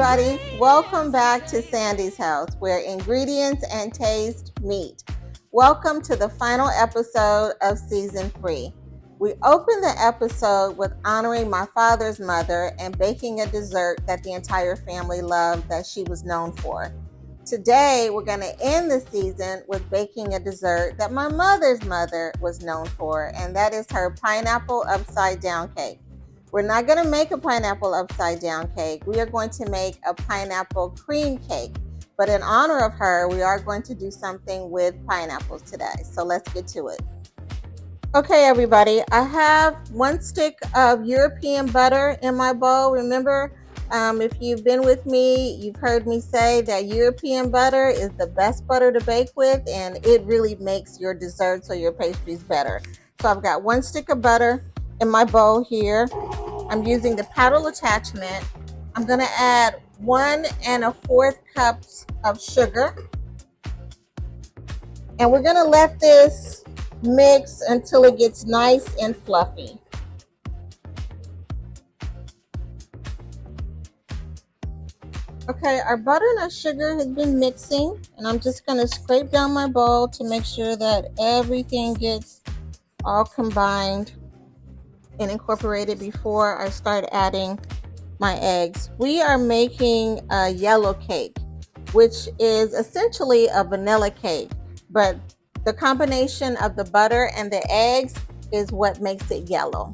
everybody. Welcome back to Sandy's house, where ingredients and taste meet. Welcome to the final episode of season 3. We opened the episode with honoring my father's mother and baking a dessert that the entire family loved that she was known for. Today, we're going to end the season with baking a dessert that my mother's mother was known for, and that is her pineapple upside down cake. We're not going to make a pineapple upside down cake. We are going to make a pineapple cream cake. But in honor of her, we are going to do something with pineapples today. So let's get to it. Okay, everybody, I have 1 stick of European butter in my bowl. Remember, if you've been with me, you've heard me say that European butter is the best butter to bake with, and it really makes your desserts or your pastries better. So I've got 1 stick of butter in my bowl here. I'm using the paddle attachment. I'm going to add 1 1/4 cups of sugar. And we're going to let this mix until it gets nice and fluffy. Okay, our butter and our sugar has been mixing, and I'm just going to scrape down my bowl to make sure that everything gets all combined and incorporated before I start adding my eggs. We are making a yellow cake, which is essentially a vanilla cake, but the combination of the butter and the eggs is what makes it yellow.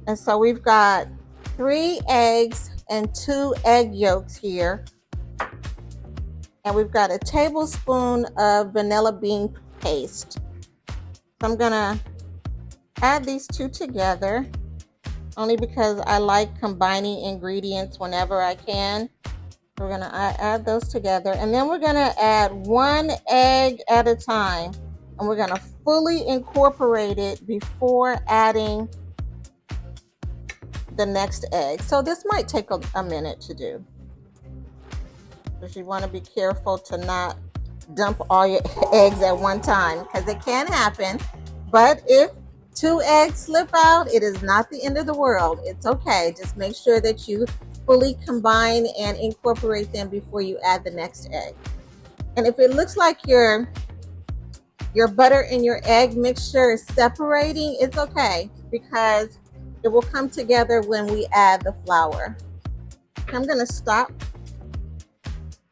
And so we've got 3 eggs and 2 egg yolks here, and we've got a tablespoon of vanilla bean paste. So I'm gonna add these 2 together, only because I like combining ingredients whenever I can. We're going to add those together, and then we're going to add 1 egg at a time, and we're going to fully incorporate it before adding the next egg. So this might take a minute to do, because you want to be careful to not dump all your eggs at one time, because it can happen. But if 2 eggs slip out, it is not the end of the world. It's okay. Just make sure that you fully combine and incorporate them before you add the next egg. And if it looks like your butter and your egg mixture is separating, it's okay, because it will come together when we add the flour. I'm going to stop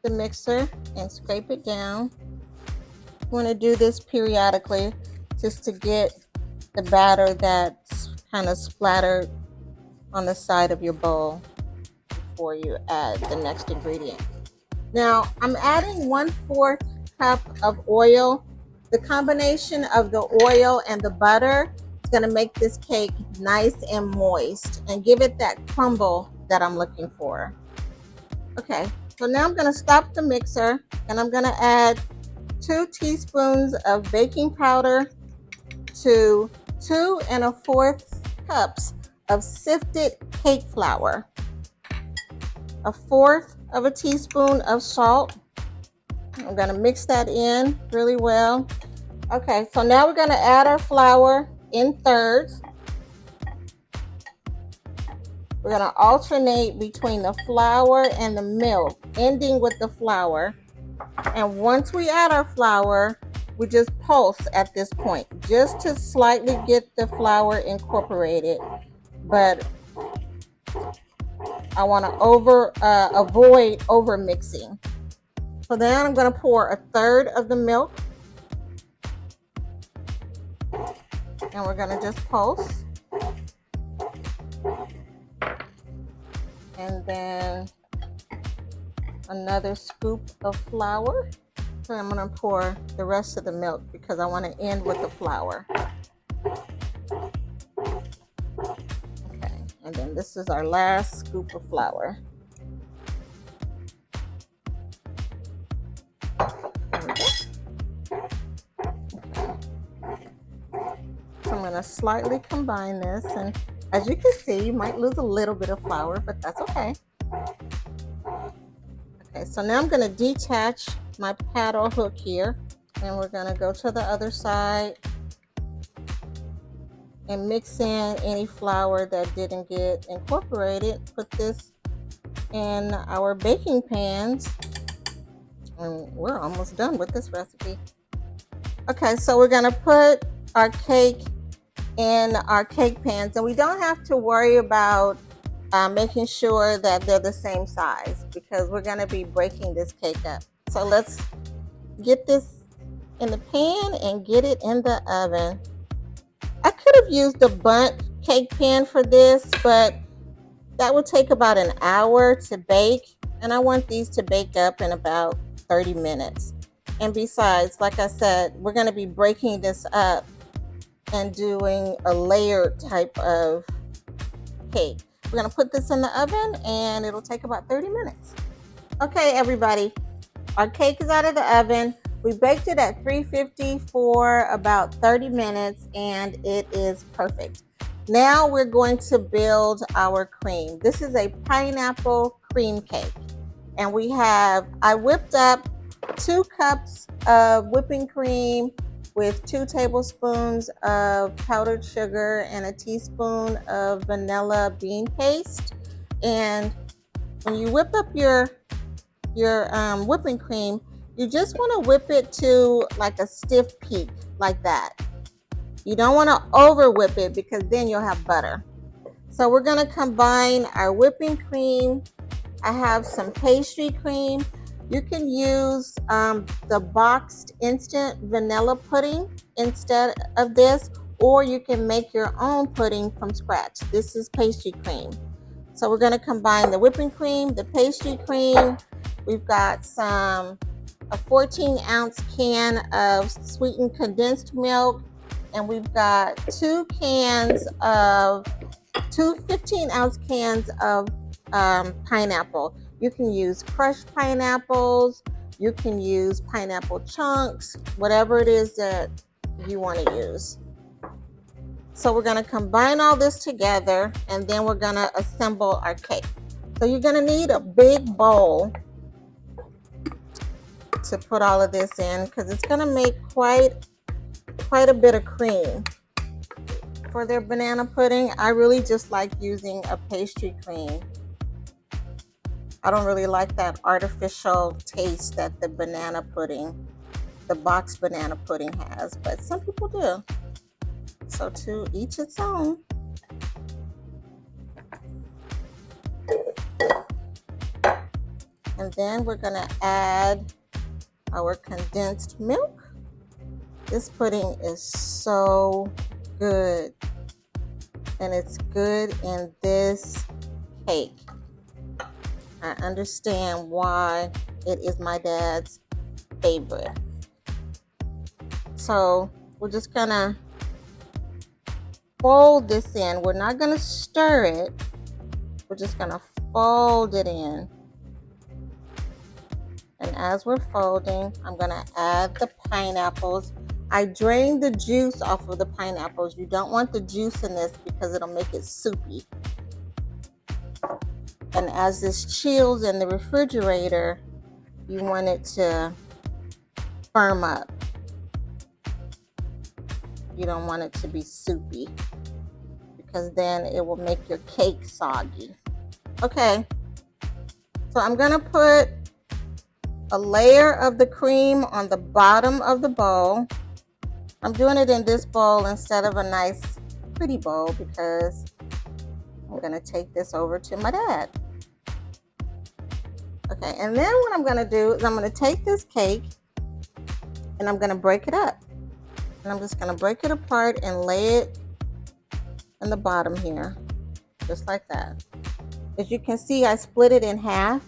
the mixer and scrape it down. You want to do this periodically just to get the batter that's kind of splattered on the side of your bowl before you add the next ingredient. Now I'm adding 1/4 cup of oil. The combination of the oil and the butter is going to make this cake nice and moist and give it that crumble that I'm looking for. Okay, so now I'm going to stop the mixer, and I'm going to add 2 teaspoons of baking powder to 2 1/4 cups of sifted cake flour, 1/4 teaspoon of salt. I'm going to mix that in really well. Okay, so now we're going to add our flour in thirds. We're going to alternate between the flour and the milk, ending with the flour. And once we add our flour, we just pulse at this point, just to slightly get the flour incorporated. But I want to avoid over mixing. So then I'm going to pour 1/3 of the milk, and we're going to just pulse. And then another scoop of flour. So I'm going to pour the rest of the milk because I want to end with the flour. Okay, and then this is our last scoop of flour. There we go. Okay. So I'm going to slightly combine this, and as you can see, you might lose a little bit of flour, but that's okay. Okay, so now I'm going to detach my paddle hook here, and we're going to go to the other side and mix in any flour that didn't get incorporated. Put this in our baking pans. And we're almost done with this recipe. Okay, so we're gonna put our cake in our cake pans, and we don't have to worry about making sure that they're the same size because we're gonna be breaking this cake up. So let's get this in the pan and get it in the oven. I could have used a bundt cake pan for this, but that would take about an hour to bake, and I want these to bake up in about 30 minutes. And besides, like I said, we're going to be breaking this up and doing a layered type of cake. We're going to put this in the oven and it'll take about 30 minutes. Okay, everybody, our cake is out of the oven. We baked it at 350 for about 30 minutes and it is perfect. Now we're going to build our cream. This is a pineapple cream cake. And I whipped up 2 cups of whipping cream with 2 tablespoons of powdered sugar and a teaspoon of vanilla bean paste. And when you whip up your whipping cream, you just want to whip it to like a stiff peak, like that. You don't want to over whip it because then you'll have butter. So we're going to combine our whipping cream. I have some pastry cream. You can use the boxed instant vanilla pudding instead of this, or you can make your own pudding from scratch. This is pastry cream. So we're going to combine the whipping cream, the pastry cream. We've got a 14-ounce can of sweetened condensed milk, and we've got 2 15-ounce cans of pineapple. You can use crushed pineapples, you can use pineapple chunks, whatever it is that you want to use. So we're going to combine all this together and then we're going to assemble our cake. So you're going to need a big bowl to put all of this in because it's going to make quite a bit of cream. For their banana pudding, I really just like using a pastry cream. I don't really like that artificial taste that the boxed banana pudding has, but some people do. So to each its own. And then we're going to add our condensed milk. This pudding is so good, and it's good in this cake. I understand why it is my dad's favorite. So we're just gonna fold this in. We're not gonna stir it. We're just gonna fold it in. And as we're folding, I'm gonna add the pineapples. I drained the juice off of the pineapples. You don't want the juice in this because it'll make it soupy. And as this chills in the refrigerator, you want it to firm up. You don't want it to be soupy because then it will make your cake soggy. Okay, so I'm gonna put a layer of the cream on the bottom of the bowl. I'm doing it in this bowl instead of a nice pretty bowl because I'm going to take this over to my dad. Okay, and then what I'm going to do is I'm going to take this cake and I'm going to break it up. And I'm just going to break it apart and lay it in the bottom here, just like that. As you can see, I split it in half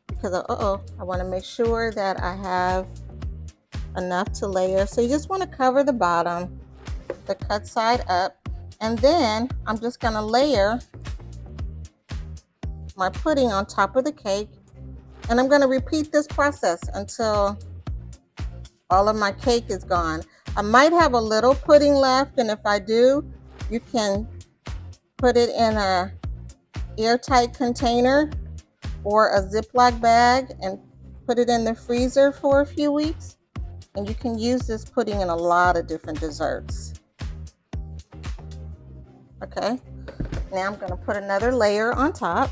because I want to make sure that I have enough to layer. So you just want to cover the bottom, the cut side up, and then I'm just going to layer my pudding on top of the cake, and I'm going to repeat this process until all of my cake is gone. I might have a little pudding left, and if I do, you can put it in a airtight container or a Ziploc bag and put it in the freezer for a few weeks. And you can use this pudding in a lot of different desserts. Okay, now I'm going to put another layer on top.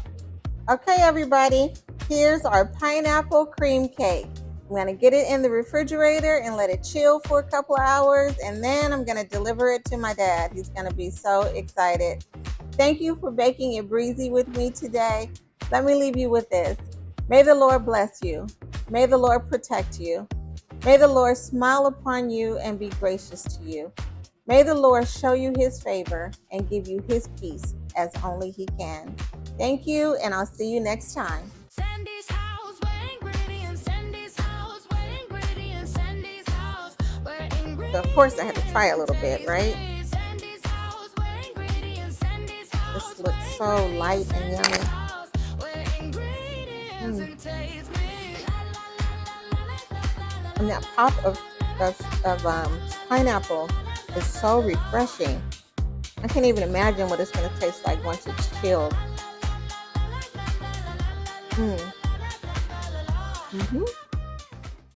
Okay, everybody, here's our pineapple cream cake. I'm going to get it in the refrigerator and let it chill for a couple of hours, and then I'm going to deliver it to my dad. He's going to be so excited. Thank you for baking it breezy with me today. Let me leave you with this. May the Lord bless you. May the Lord protect you. May the Lord smile upon you and be gracious to you. May the Lord show you his favor and give you his peace as only he can. Thank you, and I'll see you next time. Sandy's house, where ingredients, Sandy's house, where ingredients, Sandy's house, where ingredients. So of course I had to try a little bit, right? This looks so light and yummy. And that pop of pineapple is so refreshing. I can't even imagine what it's going to taste like once it's chilled. Mm-hmm.